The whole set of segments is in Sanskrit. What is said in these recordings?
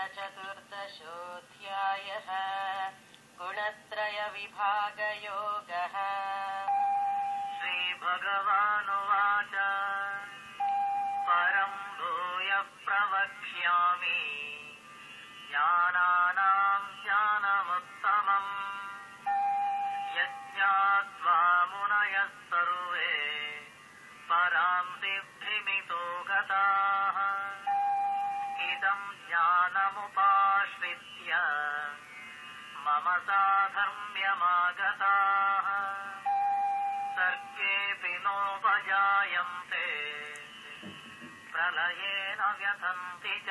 चतुर्दशोऽध्यायः गुणत्रयविभागयोगः। श्रीभगवानुवाच परं भूयः प्रवक्ष्यामि ज्ञानानां ज्ञानमुत्तमम् यज्ञात्वा मुनयः सर्वे परां सिद्धिमितो गताः। इदं ज्ञानमुपाश्रित्य मम साधर्म्यमागताः सर्गेऽपि नोपजायन्ते प्रलयेन व्यथन्ति च।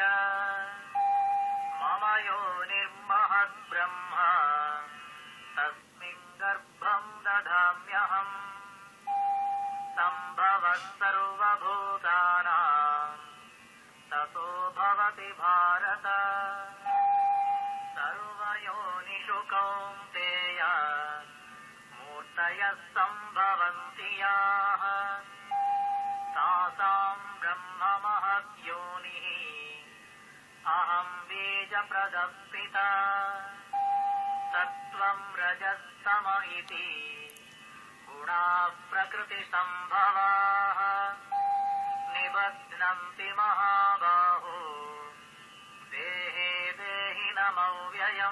मम योनिर्महद्ब्रह्म तस्मिन् गर्भं दधाम्यहम् सम्भवः सर्वभूतानां ततो भवति भारत। सर्वयोनिषु कौन्तेय मूर्तयः सम्भवन्ति याः तासां ब्रह्म महद्योनिः अहं बीजप्रदः पिता। सत्त्वं रजस्तम इति गुणाः प्रकृतिसम्भवाः निबध्नन्ति महाबाहो देहे देहिनमव्ययम्।